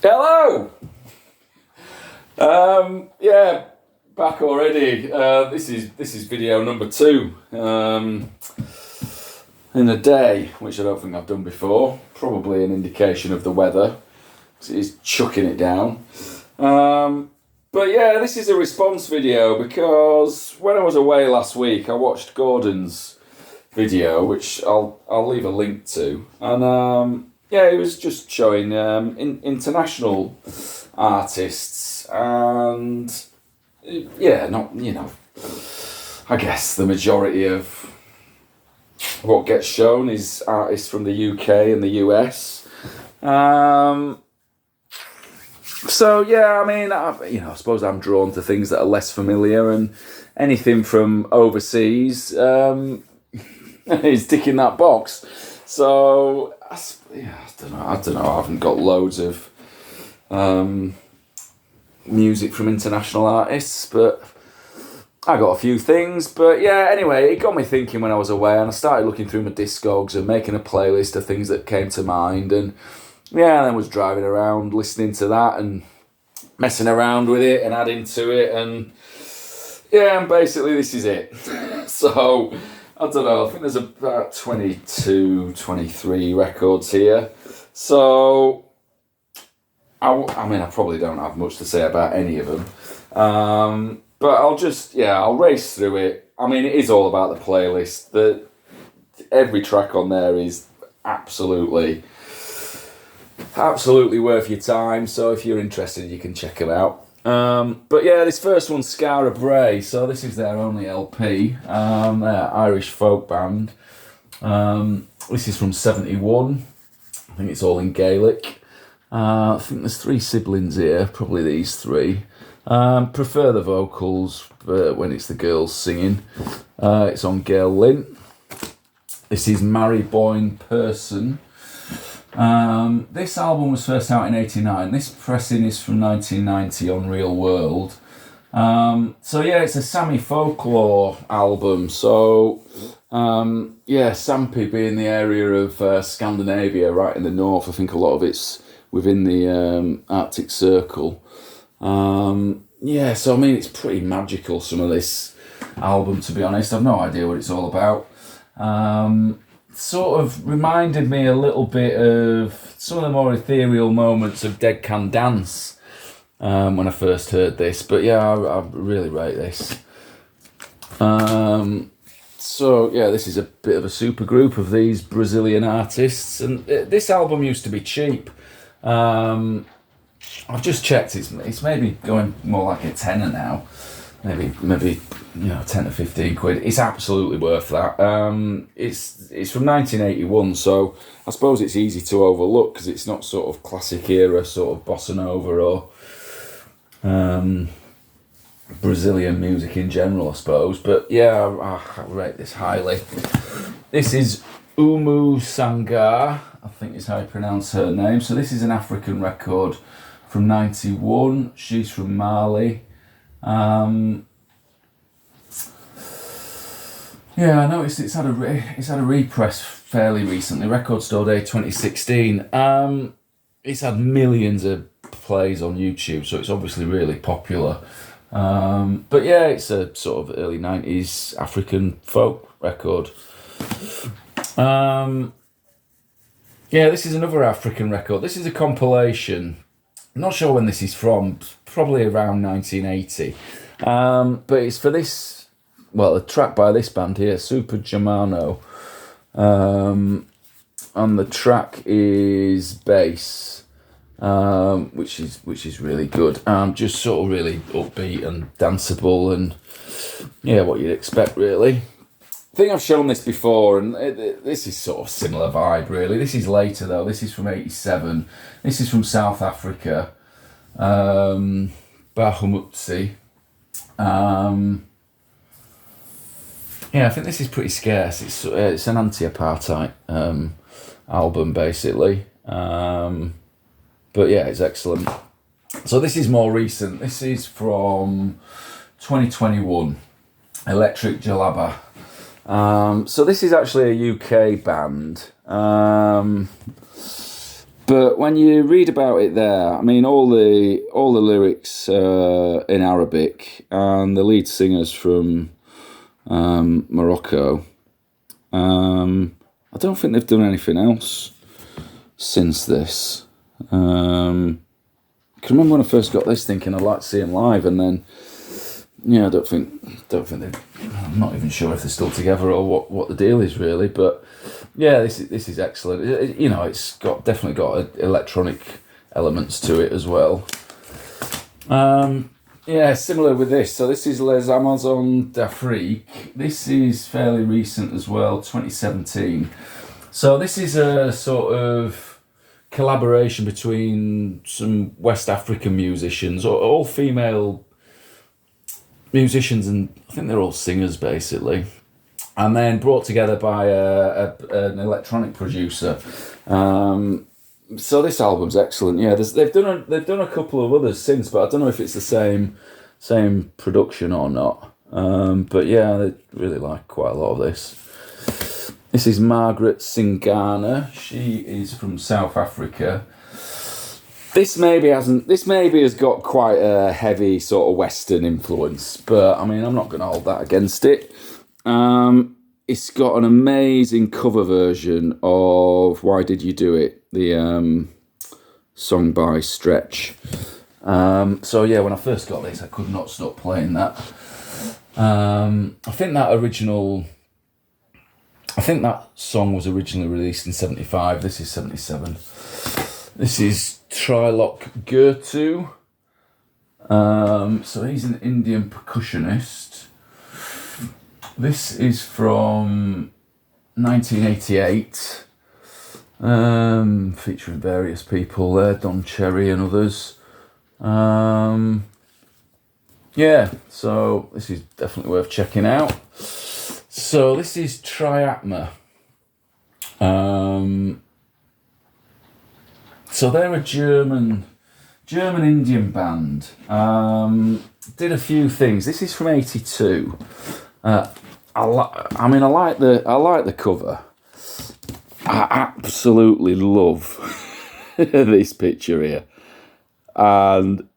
Hello! Yeah, back already. This is video number 2 in a day, which I don't think I've done before. Probably an indication of the weather, because it is chucking it down. But yeah, this is a response video because when I was away last week, I watched Gordon's video, which I'll leave a link to, and yeah, he was just showing international artists, and yeah, not, I guess the majority of what gets shown is artists from the UK and the US. So yeah, I mean, I suppose I'm drawn to things that are less familiar, and anything from overseas is ticking that box. So yeah, I don't know. I haven't got loads of music from international artists, but I got a few things. But yeah, anyway, it got me thinking when I was away, and I started looking through my Discogs and making a playlist of things that came to mind, and yeah, and I was driving around listening to that and messing around with it and adding to it, and yeah, and basically this is it. So I don't know, I think there's about 22, 23 records here. So I mean, I probably don't have much to say about any of them. But I'll race through it. I mean, it is all about the playlist. Every track on there is absolutely worth your time. So if you're interested, you can check them out. But yeah, this first one's Scara Bray. So this is their only LP. They're Irish folk band. This is from '71. I think it's all in Gaelic. I think there's 3 siblings here, probably these 3. Prefer the vocals when it's the girls singing. It's on Gael Lynn. This is Mary Boyne Person. This album was first out in '89. This pressing is from 1990 on Real World. So yeah, it's a Sami folklore album. So yeah, Sampi being the area of Scandinavia, right in the north. I think a lot of it's within the Arctic Circle. Yeah, so I mean, it's pretty magical, some of this album, to be honest. I've no idea what it's all about. Sort of reminded me a little bit of some of the more ethereal moments of Dead Can Dance when I first heard this. But yeah, I really rate this. So yeah, this is a bit of a super group of these Brazilian artists, and this album used to be cheap. I've just checked, it's maybe going more like a tenner now. Maybe 10 to 15 quid. It's absolutely worth that. It's from 1981, so I suppose it's easy to overlook because it's not sort of classic era, sort of bossa nova or Brazilian music in general, I suppose. But yeah, I rate this highly. This is Umu Sangar, I think is how you pronounce her name. So this is an African record from '91. She's from Mali. Yeah, I noticed it's had a repress fairly recently. Record Store Day 2016. It's had millions of plays on YouTube, so it's obviously really popular. But yeah, it's a sort of early '90s African folk record. Yeah, this is another African record. This is a compilation. I'm not sure when this is from, probably around 1980. But it's for this, well, a track by this band here, Super Germano. And the track is Bass, which is really good. Just sort of really upbeat and danceable, and yeah, what you'd expect really. I think I've shown this before, and this is sort of similar vibe really. This is later though. This is from '87. This is from South Africa, Bahumutsi. Yeah, I think this is pretty scarce. It's an anti-apartheid album basically, but yeah, it's excellent. So this is more recent. This is from 2021. Electric Jalaba. So this is actually a UK band, But when you read about it there, I mean, all the lyrics in Arabic, and the lead singer's from Morocco. I don't think they've done anything else since this. I can remember when I first got this, thinking I'd like to see them live, and then yeah, I don't think they. I'm not even sure if they're still together or what the deal is really, but yeah, this is excellent. It's definitely got electronic elements to it as well. Yeah, similar with this. So this is Les Amazons d'Afrique. This is fairly recent as well, 2017. So this is a sort of collaboration between some West African musicians, all female musicians, and I think they're all singers basically, and then brought together by an electronic producer. So this album's excellent. Yeah, they've done a couple of others since, but I don't know if it's the same production or not. But yeah, I really like quite a lot of this. This is Margaret Singana. She is from South Africa. This maybe has got quite a heavy sort of Western influence, but I mean, I'm not going to hold that against it. It's got an amazing cover version of "Why Did You Do It," the song by Stretch. So yeah, when I first got this, I could not stop playing that. I think that song was originally released in 75. This is 77. This is Trilok Gurtu. So he's an Indian percussionist. This is from 1988. Featuring various people there, Don Cherry and others. Yeah, so this is definitely worth checking out. So this is Triatma. So they're a German Indian band. Did a few things. This is from '82. I like the cover. I absolutely love this picture here, and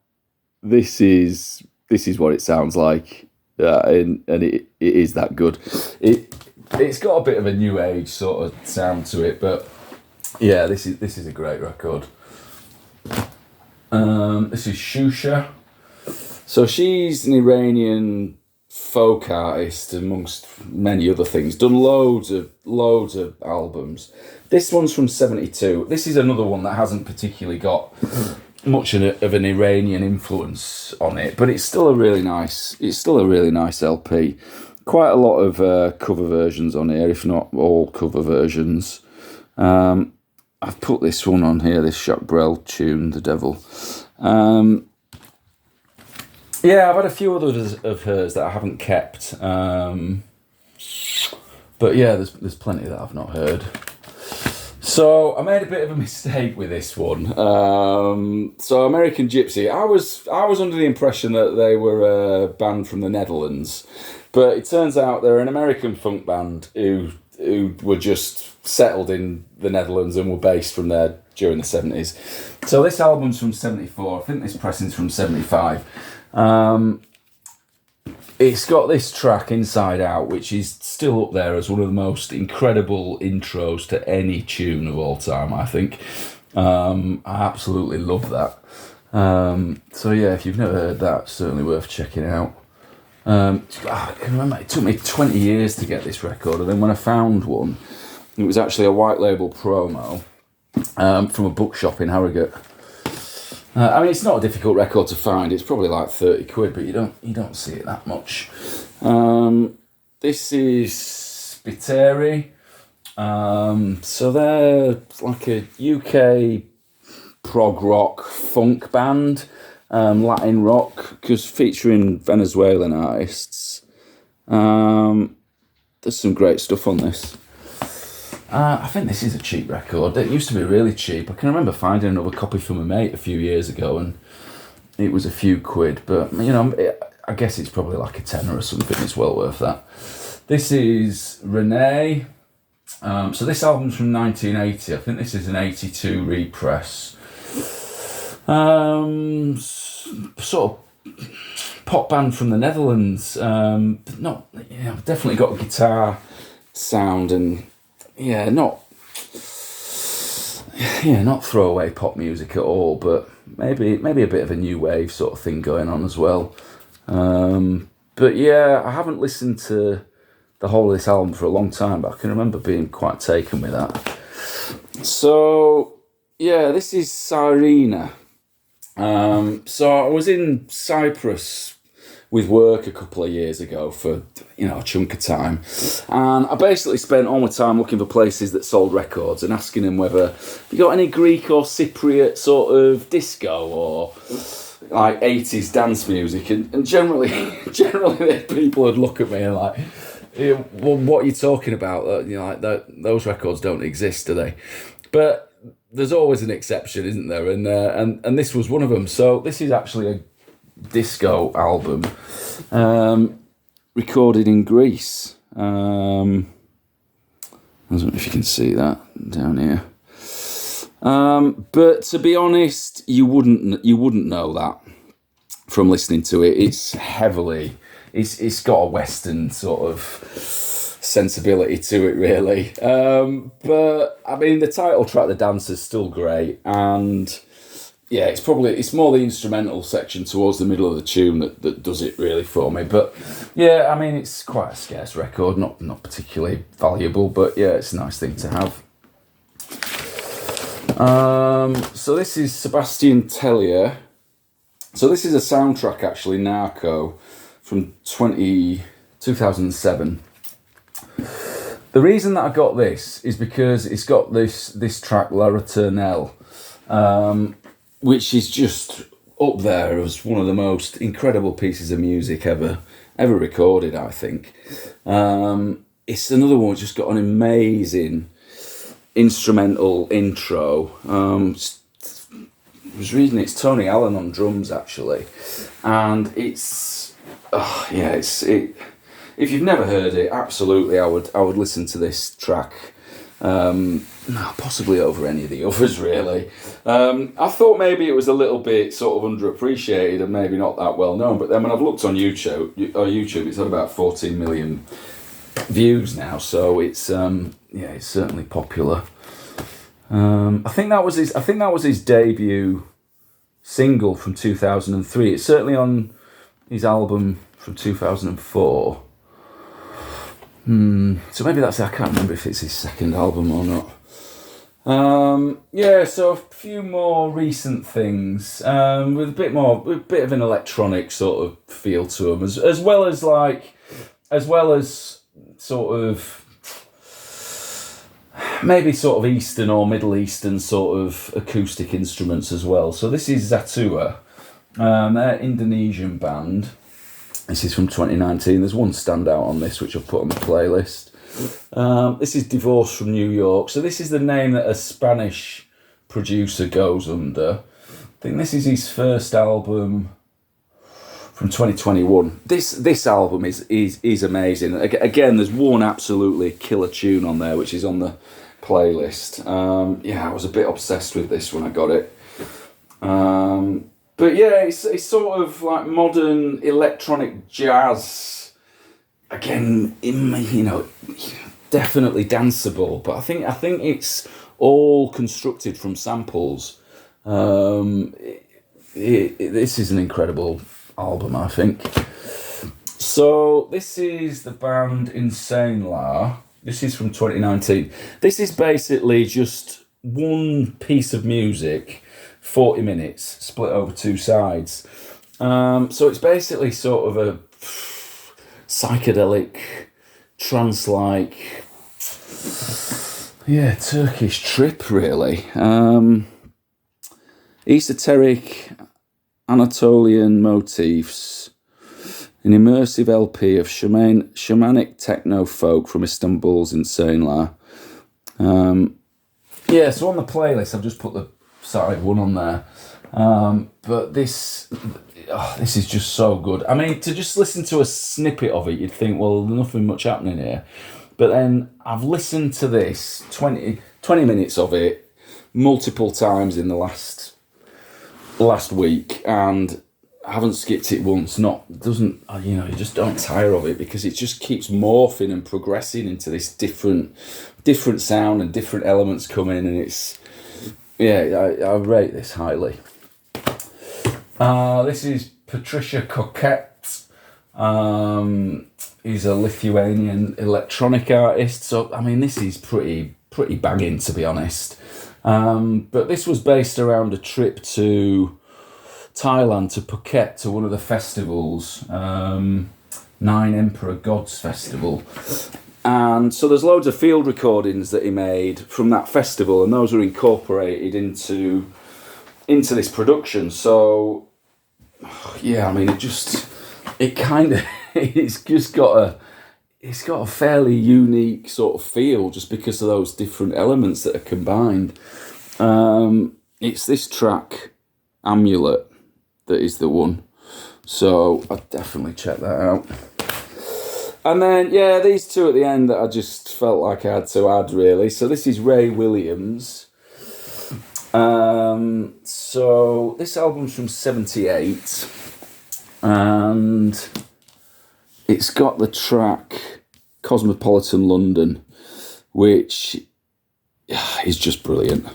this is what it sounds like, and it is that good. It's got a bit of a new age sort of sound to it, but yeah, this is a great record. This is Shusha. So she's an Iranian folk artist, amongst many other things. Done loads of albums. This one's from '72. This is another one that hasn't particularly got much of an Iranian influence on it, but it's still a really nice LP. Quite a lot of cover versions on here, if not all cover versions. I've put this one on here, this Jacques Brel tune, The Devil. Yeah, I've had a few others of hers that I haven't kept. But yeah, there's plenty that I've not heard. So I made a bit of a mistake with this one. So American Gypsy, I was under the impression that they were a band from the Netherlands, but it turns out they're an American funk band who were just settled in the Netherlands and were based from there during the 70s. So this album's from 74. I think this pressing's from 75. It's got this track, Inside Out, which is still up there as one of the most incredible intros to any tune of all time, I think. I absolutely love that. So yeah, if you've never heard that, certainly worth checking out. I can remember it took me 20 years to get this record, and then when I found one, it was actually a white label promo from a bookshop in Harrogate. I mean, it's not a difficult record to find. It's probably like 30 quid, but you don't see it that much. This is Spiteri. So they're like a UK prog rock funk band, Latin rock, because featuring Venezuelan artists. There's some great stuff on this. I think this is a cheap record. It used to be really cheap. I can remember finding another copy from a mate a few years ago, and it was a few quid. But I guess it's probably like a tenner or something. It's well worth that. This is Renee. So this album's from 1980. I think this is an 82 repress. Sort of pop band from the Netherlands. But not, definitely got a guitar sound and not throwaway pop music at all, but maybe a bit of a new wave sort of thing going on as well. But yeah, I haven't listened to the whole of this album for a long time, but I can remember being quite taken with that. So yeah, this is Sirena. So I was in Cyprus with work a couple of years ago for a chunk of time, and I basically spent all my time looking for places that sold records and asking them whether you got any Greek or Cypriot sort of disco or like 80s dance music, and generally people would look at me and like, well, what are you talking about? Those records don't exist, do they? But there's always an exception, isn't there? And this was one of them. So this is actually a disco album, recorded in Greece. I don't know if you can see that down here. But to be honest, you wouldn't know that from listening to it. It's got a Western sort of sensibility to it, really. But I mean, the title track, The Dance, is still great, and yeah, it's more the instrumental section towards the middle of the tune that does it really for me. But yeah, I mean, it's quite a scarce record, not particularly valuable, but yeah, it's a nice thing to have. So this is Sebastian Tellier. So this is a soundtrack, actually, Narco, from 2007. The reason that I got this is because it's got this track, La Returnelle, which is just up there as one of the most incredible pieces of music ever recorded, I think. It's another one which just got an amazing instrumental intro. I was reading it's Tony Allen on drums, actually, and if you've never heard it, absolutely I would listen to this track, possibly over any of the others, really. I thought maybe it was a little bit sort of underappreciated and maybe not that well known, but then when I've looked on YouTube, it's had about 14 million views now, so it's certainly popular. I think that was his debut single from 2003. It's certainly on his album from 2004. So maybe I can't remember if it's his second album or not. So a few more recent things with a bit of an electronic sort of feel to them, as well as sort of maybe sort of Eastern or Middle Eastern sort of acoustic instruments as well. So this is Zatua, they're Indonesian band. This is from 2019. There's one standout on this, which I've put on the playlist. This is Divorce from New York. So this is the name that a Spanish producer goes under. I think this is his first album from 2021. This album is amazing. Again, there's one absolutely killer tune on there, which is on the playlist. I was a bit obsessed with this when I got it. But yeah, it's sort of like modern electronic jazz. Again, definitely danceable. But I think it's all constructed from samples. This is an incredible album, I think. So this is the band Insane La. This is from 2019. This is basically just one piece of music, 40 minutes, split over two sides. So it's basically sort of a psychedelic, trance-like, Turkish trip, really. Esoteric Anatolian motifs, an immersive LP of shamanic techno folk from Istanbul's Insane La. So on the playlist I've just put the side one on there, but this is just so good. I mean, to just listen to a snippet of it, you'd think, well, there's nothing much happening here, But then I've listened to this 20 minutes of it multiple times in the last week, and I haven't skipped it once. You just don't tire of it, because it just keeps morphing and progressing into this different sound, and different elements come in, and I rate this highly. This is Patricia Coquette. He's a Lithuanian electronic artist, so I mean this is pretty banging, to be honest. But this was based around a trip to Thailand, to Phuket, to one of the festivals, Nine Emperor Gods Festival. And so there's loads of field recordings that he made from that festival, and those were incorporated into this production. So yeah, I mean it's got a fairly unique sort of feel, just because of those different elements that are combined. It's this track, Amulet, that is the one. So I'd definitely check that out. And then, yeah, these two at the end that I just felt like I had to add, really. So this is Ray Williams. So this album's from 78. And it's got the track Cosmopolitan London, which is just brilliant.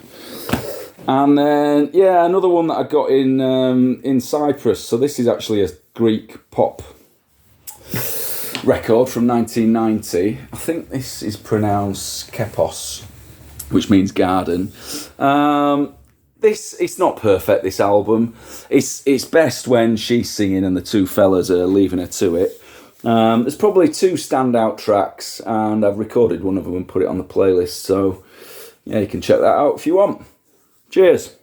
And then, yeah, another one that I got in Cyprus. So this is actually a Greek pop record from 1990. I think this is pronounced Kepos, which means garden. It's not perfect, this album. It's best when she's singing and the two fellas are leaving her to it. There's probably two standout tracks, and I've recorded one of them and put it on the playlist. So yeah, you can check that out if you want. Cheers.